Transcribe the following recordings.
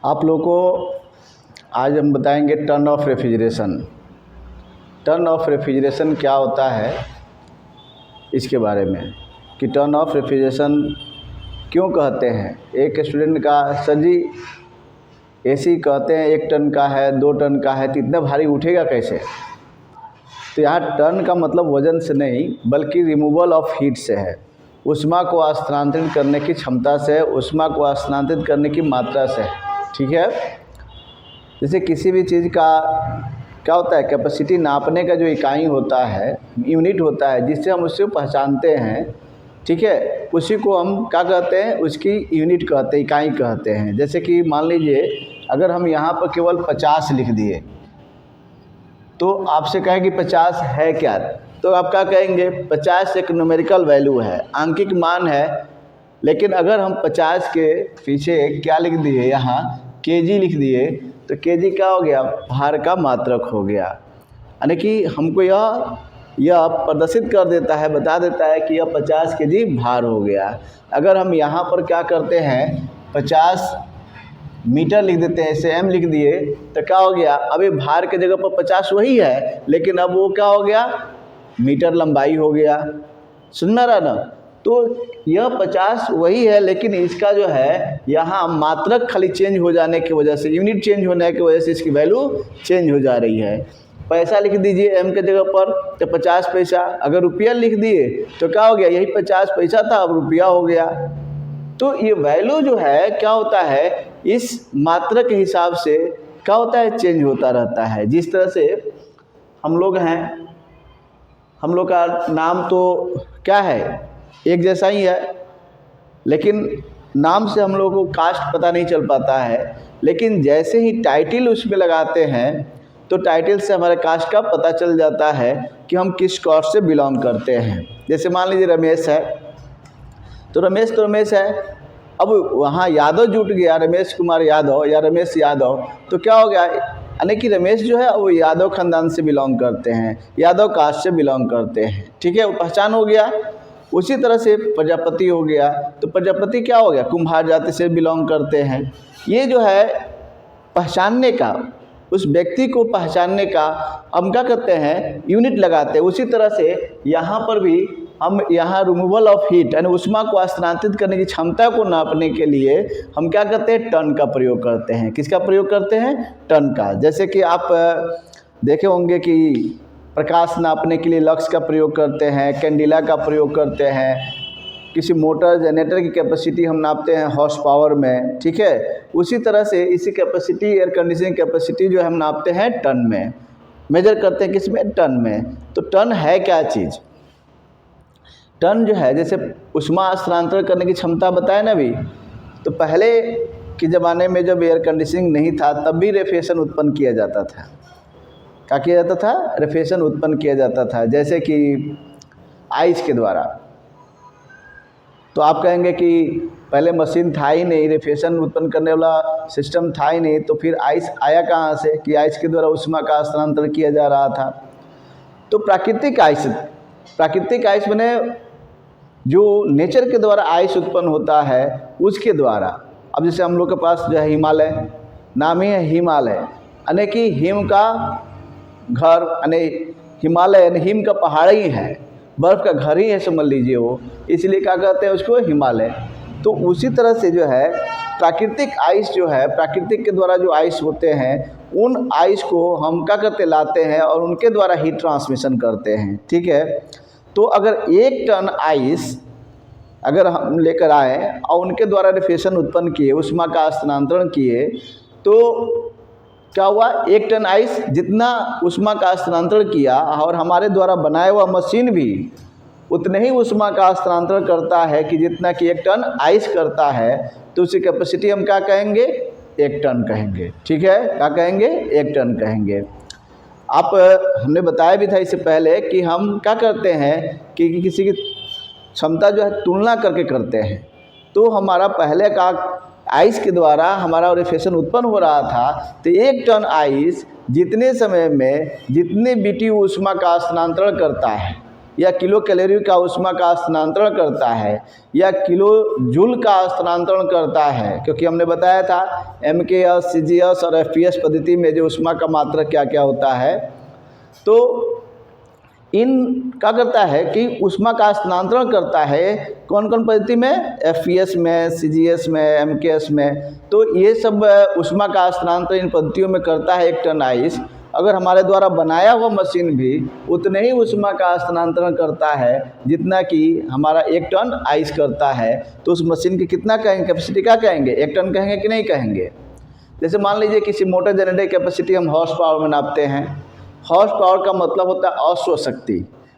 आप लोगों को आज हम बताएंगे turn off refrigeration. Turn off refrigeration क्या होता है इसके बारे में, कि टर्न ऑफ रेफ्रिजरेशन क्यों कहते हैं। एक स्टूडेंट का सर जी एसी कहते हैं 1 टन का है 2 टन का है तो इतना भारी उठेगा कैसे। तो यहाँ टर्न का मतलब वजन से नहीं बल्कि रिमूवल ऑफ हीट से है, ऊष्मा को स्थानांतरित करने की क्षमता से, ऊष्मा को स्थानांतरित करने की मात्रा से, ठीक है। जैसे किसी भी चीज़ का क्या होता है, कैपेसिटी नापने का जो इकाई होता है, यूनिट होता है जिससे हम उससे पहचानते हैं, ठीक है, उसी को हम क्या कहते हैं, उसकी यूनिट कहते हैं, इकाई कहते हैं। जैसे कि मान लीजिए अगर हम यहाँ पर केवल 50 लिख दिए तो आपसे कहें कि 50 है क्या, तो आप क्या कहेंगे 50 एक न्यूमेरिकल वैल्यू है, आंकिक मान है। लेकिन अगर हम 50 के पीछे क्या लिख दिए, यहाँ केजी लिख दिए तो केजी क्या हो गया, भार का मात्रक हो गया। यानी कि हमको यह प्रदर्शित कर देता है, बता देता है कि यह 50 केजी भार हो गया। अगर हम यहाँ पर क्या करते हैं 50 मीटर लिख देते हैं, ऐसे m लिख दिए तो क्या हो गया, अभी भार के जगह पर 50 वही है लेकिन अब वो क्या हो गया, मीटर लंबाई हो गया। सुनना रहा ना। तो यह 50 वही है लेकिन इसका जो है यहाँ मात्रक खाली चेंज हो जाने की वजह से, यूनिट चेंज होने की वजह से इसकी वैल्यू चेंज हो जा रही है। पैसा लिख दीजिए m के जगह पर तो 50 पैसा, अगर रुपया लिख दिए तो क्या हो गया, यही 50 पैसा था अब रुपया हो गया। तो ये वैल्यू जो है क्या होता है, इस मात्रा के हिसाब से क्या होता है, चेंज होता रहता है। जिस तरह से हम लोग हैं, हम लोग का नाम तो क्या है, एक जैसा ही है, लेकिन नाम से हम लोगों को कास्ट पता नहीं चल पाता है। लेकिन जैसे ही टाइटल उसमें लगाते हैं तो टाइटल से हमारे कास्ट का पता चल जाता है कि हम किस कास्ट से बिलोंग करते हैं। जैसे मान लीजिए रमेश है तो रमेश है, अब वहाँ यादव जुट गया, रमेश कुमार यादव या रमेश यादव, तो क्या हो गया, यानी कि रमेश जो है वो यादव खानदान से बिलोंग करते हैं, यादव कास्ट से बिलोंग करते हैं, ठीक है, वो पहचान हो गया। उसी तरह से प्रजापति हो गया तो प्रजापति क्या हो गया, कुम्हार जाति से बिलोंग करते हैं। ये जो है पहचानने का, उस व्यक्ति को पहचानने का हम क्या करते हैं, यूनिट लगाते हैं। उसी तरह से यहाँ पर भी हम यहाँ रिमूवल ऑफ हीट यानी ऊष्मा को स्थानांतरित करने की क्षमता को नापने के लिए हम क्या करते हैं, टन का प्रयोग करते हैं। किसका प्रयोग करते हैं, टन का। जैसे कि आप देखे होंगे कि प्रकाश नापने के लिए लक्स का प्रयोग करते हैं, कैंडिला का प्रयोग करते हैं, किसी मोटर जनरेटर की कैपेसिटी हम नापते हैं हॉर्स पावर में, ठीक है। उसी तरह से इसी कैपेसिटी, एयर कंडीशनिंग कैपेसिटी जो हम नापते हैं टन में, मेजर करते हैं किस में, टन में। तो टन है क्या चीज़, टन जो है जैसे ऊष्मा स्थानांतरण करने की क्षमता बताए ना अभी, तो पहले के ज़माने में जब एयर कंडीशनिंग नहीं था तब भी रेफ्रिजरेशन उत्पन्न किया जाता था। क्या किया जाता था, रेफ्रिजरेशन उत्पन्न किया जाता था, जैसे कि आइस के द्वारा। तो आप कहेंगे कि पहले मशीन था ही नहीं, रेफ्रिजरेशन उत्पन्न करने वाला सिस्टम था ही नहीं, तो फिर आइस आया कहाँ से, कि आइस के द्वारा ऊष्मा का स्थानांतरण किया जा रहा था। तो प्राकृतिक आइस बने जो नेचर के द्वारा आइस उत्पन्न होता है उसके द्वारा। अब जैसे हम लोग के पास जो है हिमालय, नाम ही है हिमालय, यानी कि हिम का घर, यानी हिमालय यानी हिम का पहाड़ ही है, बर्फ़ का घर ही है समझ लीजिए वो, इसलिए क्या कहते हैं उसको, हिमालय। तो उसी तरह से जो है प्राकृतिक आइस जो है, प्राकृतिक के द्वारा जो आइस होते हैं उन आइस को हम क्या करते, लाते हैं और उनके द्वारा हीट ट्रांसमिशन करते हैं, ठीक है। तो अगर 1 टन आइस अगर हम लेकर आए और उनके द्वारा रेफ्रिजरेशन उत्पन्न किए, ऊष्मा का स्थानांतरण किए, तो क्या हुआ, 1 टन आइस जितना ऊष्मा का स्थानांतरण किया और हमारे द्वारा बनाया हुआ मशीन भी उतने ही ऊष्मा का स्थानांतरण करता है कि जितना कि 1 टन आइस करता है। तो उसकी कैपेसिटी हम क्या कहेंगे, 1 टन कहेंगे, ठीक है। क्या कहेंगे, 1 टन कहेंगे। आप हमने बताया भी था इससे पहले कि हम क्या करते हैं कि किसी की क्षमता जो है तुलना करके करते हैं। तो हमारा पहले का आइस के द्वारा हमारा रेफ्रिजरेशन उत्पन्न हो रहा था, तो 1 टन आइस जितने समय में जितने बीटी ऊष्मा का स्थानांतरण करता है या किलो कैलोरी का ऊष्मा का स्थानांतरण करता है या किलो जूल का स्थानांतरण करता है, क्योंकि हमने बताया था MKS, CGS और FPS पद्धति में जो ऊष्मा का मात्रक क्या क्या होता है। तो इन क्या करता है कि ऊष्मा का स्थानांतरण करता है कौन कौन पद्धति में, FPS में, CGS में, MKS में। तो ये सब ऊष्मा का स्थानांतरण इन पद्धतियों में करता है 1 टन आइस। अगर हमारे द्वारा बनाया हुआ मशीन भी उतने ही ऊष्मा का स्थानांतरण करता है जितना कि हमारा 1 टन आइस करता है, तो उस मशीन की कितना कहेंगे, कैपेसिटी क्या कहेंगे, 1 टन कहेंगे कि नहीं कहेंगे। जैसे मान लीजिए किसी मोटर जनरेटर की कैपेसिटी हम हॉर्स पावर में नापते हैं। हॉर्स पावर का मतलब होता है अश्व शक्ति,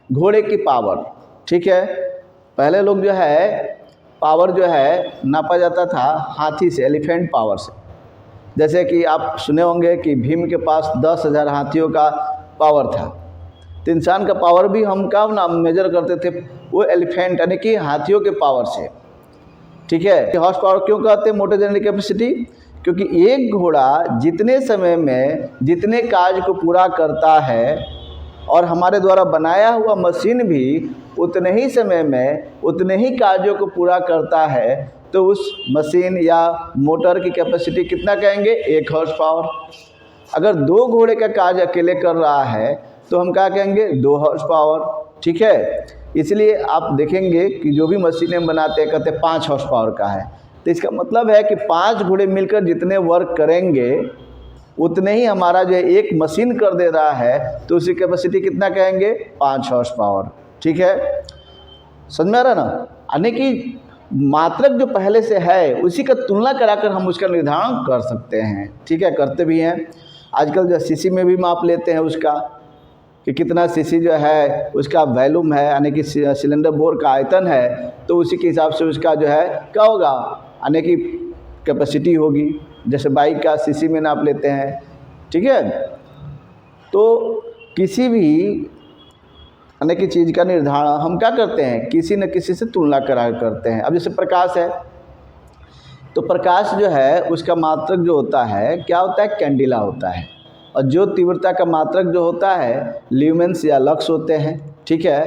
घोड़े की पावर, ठीक है। पहले लोग जो है पावर जो है नापा जाता था हाथी से, एलिफेंट पावर से। जैसे कि आप सुने होंगे कि भीम के पास 10,000 हाथियों का पावर था, तो इंसान का पावर भी हम क्या ना मेजर करते थे, वो एलिफेंट यानी कि हाथियों के पावर से, ठीक है। हॉर्स पावर क्यों कहते हैं मोटर जनरेटर कैपेसिटी, क्योंकि एक घोड़ा जितने समय में जितने कार्य को पूरा करता है और हमारे द्वारा बनाया हुआ मशीन भी उतने ही समय में उतने ही कार्यों को पूरा करता है, तो उस मशीन या मोटर की कैपेसिटी कितना कहेंगे, 1 हॉर्स पावर। अगर 2 घोड़े का कार्य अकेले कर रहा है तो हम क्या कहेंगे, 2 हॉर्स पावर, ठीक है। इसलिए आप देखेंगे कि जो भी मशीनें बनाते हैं कहते हैं 5 हॉर्स पावर का है, तो इसका मतलब है कि 5 घोड़े मिलकर जितने वर्क करेंगे उतने ही हमारा जो एक मशीन कर दे रहा है, तो उसकी कैपेसिटी कितना कहेंगे, 5 हॉर्स पावर, ठीक है। समझ में आ रहा ना, यानी कि मात्रक जो पहले से है उसी का तुलना कराकर हम उसका निर्धारण कर सकते हैं, ठीक है, करते भी हैं। आजकल जो सीसी में भी माप लेते हैं उसका कि कितना सीसी जो है उसका वैल्यूम है, यानी कि सिलेंडर बोर का आयतन है, तो उसी के हिसाब से उसका जो है क्या होगा, यानी कि कैपेसिटी होगी। जैसे बाइक का सीसी में नाप लेते हैं, ठीक है। तो किसी भी यानी कि चीज़ का निर्धारण हम क्या करते हैं, किसी न किसी से तुलना करा करते हैं। अब जैसे प्रकाश है, तो प्रकाश जो है उसका मात्रक जो होता है क्या होता है, कैंडिला होता है, और जो तीव्रता का मात्रक जो होता है ल्यूमेंस या लक्स होते हैं, ठीक है।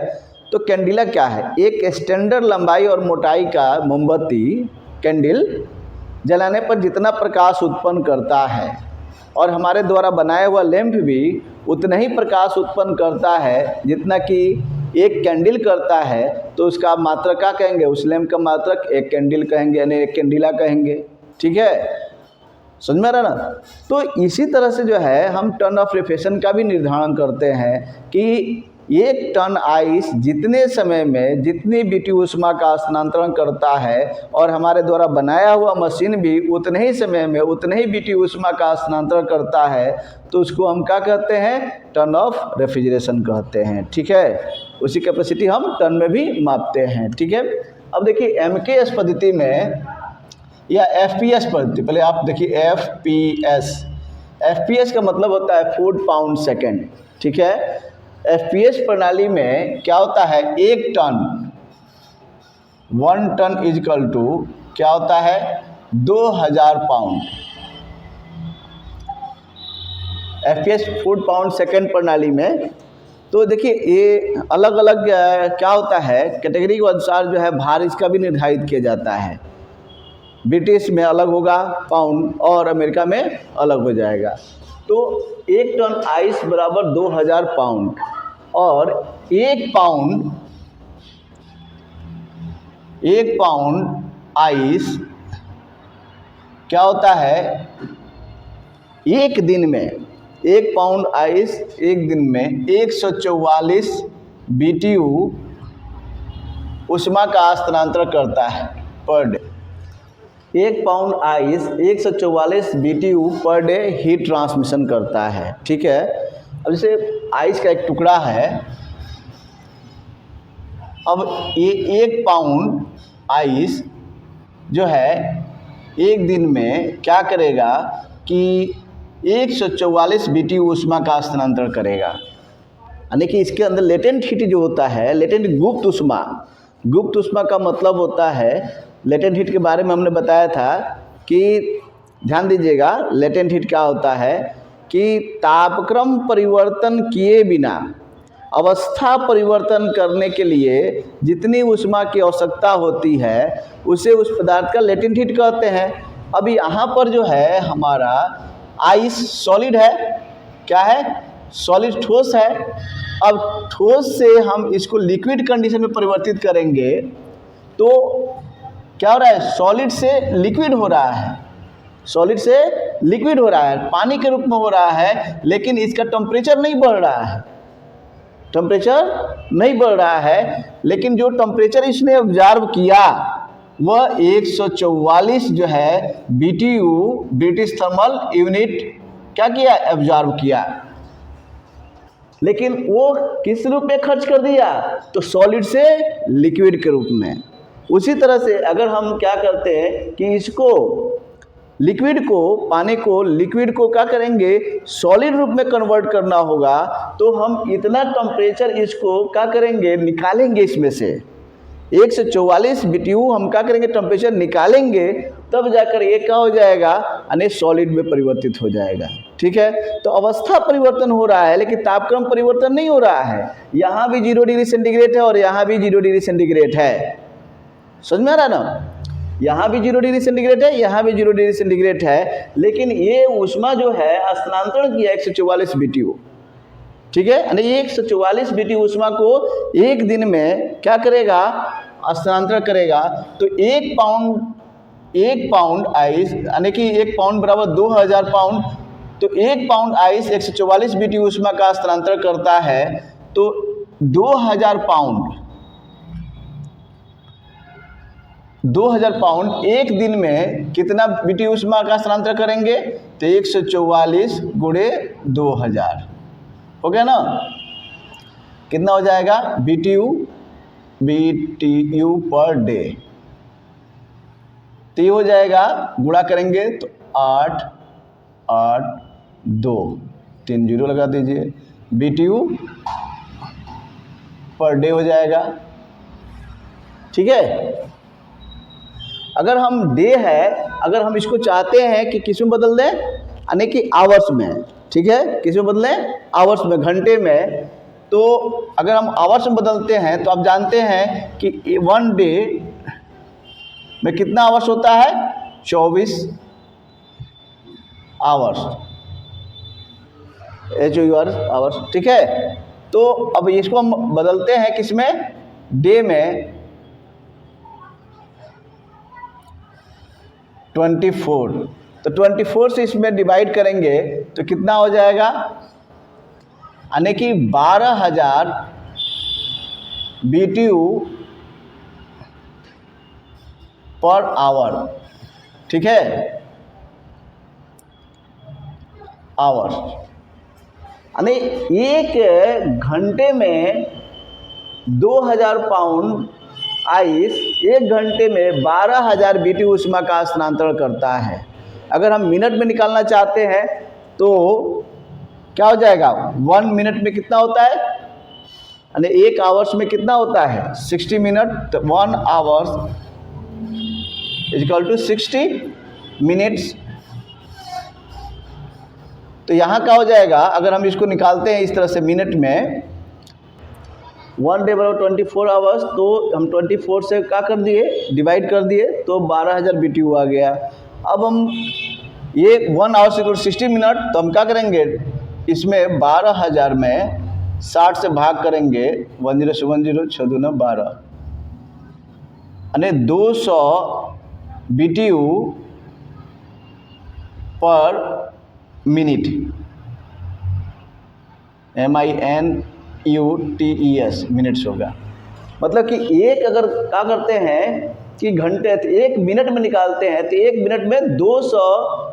तो कैंडिला क्या है, एक स्टैंडर्ड लंबाई और मोटाई का मोमबत्ती कैंडिल जलाने पर जितना प्रकाश उत्पन्न करता है, और हमारे द्वारा बनाया हुआ लैंप भी उतना ही प्रकाश उत्पन्न करता है जितना कि एक कैंडल करता है, तो उसका मात्रक क्या कहेंगे, उस लैंप का मात्रक 1 कैंडल कहेंगे, यानी 1 कैंडिला कहेंगे, ठीक है। समझ में आ रहा ना। तो इसी तरह से जो है हम टन ऑफ रेफ्रिजरेशन का भी निर्धारण करते हैं कि 1 टन आइस जितने समय में जितनी बीटी ऊष्मा का स्थानांतरण करता है और हमारे द्वारा बनाया हुआ मशीन भी उतने ही समय में उतने ही बीटी ऊष्मा का स्थानांतरण करता है, तो उसको हम क्या कहते हैं, टन ऑफ रेफ्रिजरेशन कहते हैं, ठीक है। उसी कैपेसिटी हम टन में भी मापते हैं, ठीक है। अब देखिए MKS पद्धति में या FPS पद्धति, पहले आप देखिए FPS का मतलब होता है फूड पाउंड सेकेंड, ठीक है। FPS प्रणाली में क्या होता है, 1 टन इजकल टू क्या होता है, 2000 pound. FPS food pound second प्रणाली में तो देखिए ये अलग अलग क्या होता है, कैटेगरी के अनुसार जो है भार इसका भी निर्धारित किया जाता है। ब्रिटिश में अलग होगा पाउंड और अमेरिका में अलग हो जाएगा। तो 1 टन आइस बराबर 2000 पाउंड, और 1 पाउंड आइस क्या होता है, एक दिन में 1 पाउंड आइस एक दिन में 144 BTU ऊष्मा का स्थानांतरण करता है per day. 1 pound ice 144 BTU per day heat transmission करता है, ठीक है। अब जैसे आइस का एक टुकड़ा है, अब ये 1 पाउंड आइस जो है एक दिन में क्या करेगा कि 144 BTU ऊष्मा का स्थानांतरण करेगा, यानी कि इसके अंदर लेटेंट हीट जो होता है, लेटेंट गुप्त ऊष्मा का मतलब होता है, लेटेंट हीट के बारे में हमने बताया था कि ध्यान दीजिएगा, लेटेंट हीट क्या होता है कि तापक्रम परिवर्तन किए बिना अवस्था परिवर्तन करने के लिए जितनी ऊष्मा की आवश्यकता होती है उसे उस पदार्थ का लेटेंट हीट कहते हैं। अब यहाँ पर जो है हमारा आइस सॉलिड है, क्या है, सॉलिड ठोस है। अब ठोस से हम इसको लिक्विड कंडीशन में परिवर्तित करेंगे तो क्या हो रहा है, सॉलिड से लिक्विड हो रहा है, सॉलिड से लिक्विड हो रहा है, पानी के रूप में हो रहा है, लेकिन इसका टेम्परेचर नहीं बढ़ रहा है, टेम्परेचर नहीं बढ़ रहा है, लेकिन जो टेम्परेचर इसने ऑब्जर्व किया वह 144 जो है BTU ब्रिटिश थर्मल यूनिट क्या किया, ऑब्जर्व किया। लेकिन वो किस रूप में खर्च कर दिया, तो सॉलिड से लिक्विड के रूप में। उसी तरह से अगर हम क्या करते हैं कि इसको लिक्विड को, पानी को, लिक्विड को क्या करेंगे, सॉलिड रूप में कन्वर्ट करना होगा, तो हम इतना टेम्परेचर इसको क्या करेंगे, निकालेंगे इसमें से 144 BTU हम क्या करेंगे, टेम्परेचर निकालेंगे, तब जाकर ये क्या हो जाएगा, यानी सॉलिड में परिवर्तित हो जाएगा। ठीक है, तो अवस्था परिवर्तन हो रहा है लेकिन तापक्रम परिवर्तन नहीं हो रहा है। यहाँ भी 0 डिग्री सेंटीग्रेड है और यहाँ भी 0 डिग्री सेंटीग्रेड है, समझ में आ रहा ना, यहाँ भी 0 डिग्री सेंटीग्रेड है, यहाँ भी 0 डिग्री सेंटीग्रेड है, लेकिन ये ऊष्मा जो है स्थानांतरण किया 144 BTU। ठीक है, यानी 144 BTU ऊष्मा को एक दिन में क्या करेगा, स्थानांतरण करेगा। तो 1 पाउंड आइस, यानी कि 1 पाउंड बराबर 2000 पाउंड, तो 1 पाउंड आइस 144 BTU ऊष्मा का स्थानांतरण करता है। तो 2000 पाउंड एक दिन में कितना BTU ऊष्मा का स्थानांतरण करेंगे, तो 144 गुणे 2000 हो गया ना, कितना हो जाएगा, BTU पर डे। तो ये हो जाएगा, गुणा करेंगे तो 8 8 2 3 जीरो लगा दीजिए, BTU पर डे हो जाएगा। ठीक है, अगर हम डे है, अगर हम इसको चाहते हैं कि किस में बदल दें, यानी कि आवर्स में, ठीक है, किस में बदलें, आवर्स में, घंटे में। तो अगर हम आवर्स में बदलते हैं तो आप जानते हैं कि 1 डे में कितना आवर्स होता है, 24 आवर्स, आवर्स। ठीक है, तो अब इसको हम बदलते हैं किस में, डे में, 24। तो 24 से इसमें डिवाइड करेंगे तो कितना हो जाएगा, यानी कि 12000 BTU पर आवर। ठीक है, आवर, यानी एक घंटे में 2000 पाउंड आइस एक घंटे में 12000 BTU ऊष्मा का स्थानांतरण करता है। अगर हम मिनट में निकालना चाहते हैं तो क्या हो जाएगा, 1 मिनट में कितना होता है, यानी 1 आवर्स में कितना होता है, 60 मिनट। तो 1 आवर्स इक्वल टू 60 मिनट्स। तो यहाँ क्या हो जाएगा, अगर हम इसको निकालते हैं इस तरह से मिनट में, 1 डे बराबर 24 आवर्स, तो हम 24 से क्या कर दिए, डिवाइड कर दिए, तो 12000 BTU आ गया। अब हम ये 1 आवर्स इक्वल 60 मिनट, तो हम क्या करेंगे, इसमें 12000 में 60 से भाग करेंगे, 10 से 10, 6 दूना 12, यानी 200 BTU पर मिनट, MINUTES मिनट्स होगा। मतलब कि एक अगर क्या करते हैं कि घंटे, तो 1 मिनट में निकालते हैं, तो 1 मिनट में 200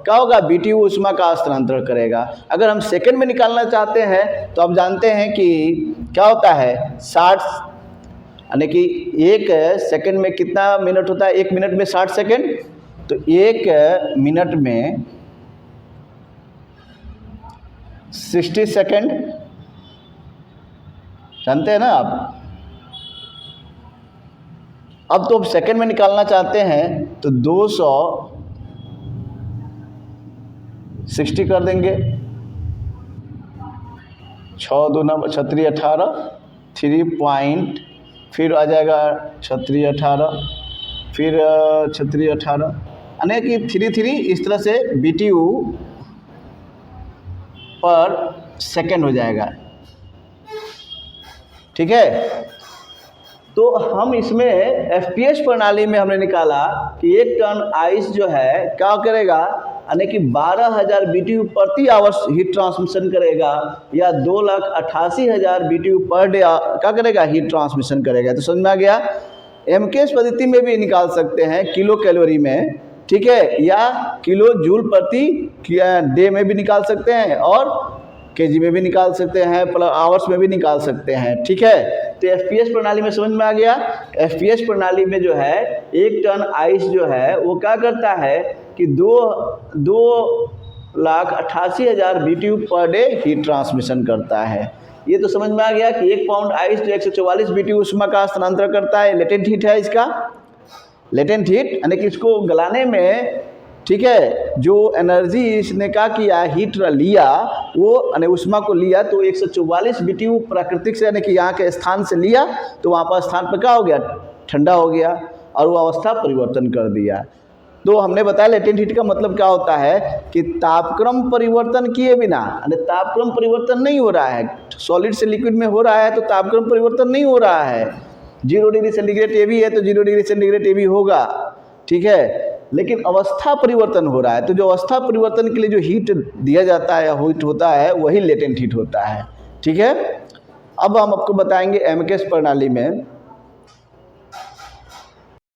क्या होगा, BTU ऊष्मा का स्थानांतरण करेगा। अगर हम सेकंड में निकालना चाहते हैं तो आप जानते हैं कि क्या होता है, 60, यानी कि 1 सेकंड में कितना मिनट होता है, 1 मिनट में 60 सेकंड, तो 1 मिनट में 60 सेकंड, जानते हैं ना आप। अब तो सेकंड में निकालना चाहते हैं तो 260 कर देंगे, 6 दूना 36 18 3 पॉइंट, फिर आ जाएगा 36 18, फिर 36 18, यानी कि 33 इस तरह से BTU पर सेकेंड हो जाएगा। ठीक है, तो हम इसमें FPS प्रणाली में हमने निकाला कि 1 टन आइस जो है क्या करेगा, यानी कि 12,000 BTU प्रति आवर्स हीट ट्रांसमिशन करेगा, या 2,88,000 BTU पर डे क्या करेगा, हीट ट्रांसमिशन करेगा। तो समझ में आ गया। MKS पद्धति में भी निकाल सकते हैं किलो कैलोरी में, ठीक है, या किलो जूल प्रति डे में भी निकाल सकते हैं, और केजी में भी निकाल सकते हैं, प्लस आवर्स में भी निकाल सकते हैं। ठीक है, तो FPS प्रणाली में समझ में आ गया। FPS प्रणाली में जो है 1 टन आइस जो है वो क्या करता है कि 2,88,000 BTU per day heat transmission करता है। ये तो समझ में आ गया कि 1 पाउंड आइस जो 144 BTU ऊष्मा का स्थानांतरण करता है। लेटेंट हीट है इसका, लेटेंट हीट, यानी कि इसको गलाने में, ठीक है, जो एनर्जी इसने क्या किया, हीट लिया, वो यानी ऊष्मा को लिया, तो 144 BTU प्राकृतिक से, यानी कि यहाँ के स्थान से लिया, तो वहाँ पर स्थान पर क्या हो गया, ठंडा हो गया, और वो अवस्था परिवर्तन कर दिया। तो हमने बताया लेटेंट हीट का मतलब क्या होता है कि तापक्रम परिवर्तन किए बिना, यानी तापक्रम परिवर्तन नहीं हो रहा है, सॉलिड से लिक्विड में हो रहा है तो तापक्रम परिवर्तन नहीं हो रहा है। 0 डिग्री सेंटीग्रेड ए भी है तो 0 डिग्री सेंटीग्रेड ए भी होगा, ठीक है, लेकिन अवस्था परिवर्तन हो रहा है। तो जो अवस्था परिवर्तन के लिए जो हीट दिया जाता है या हीट होता है वही लेटेंट हीट होता है। ठीक है, अब हम आपको बताएंगे MKS प्रणाली में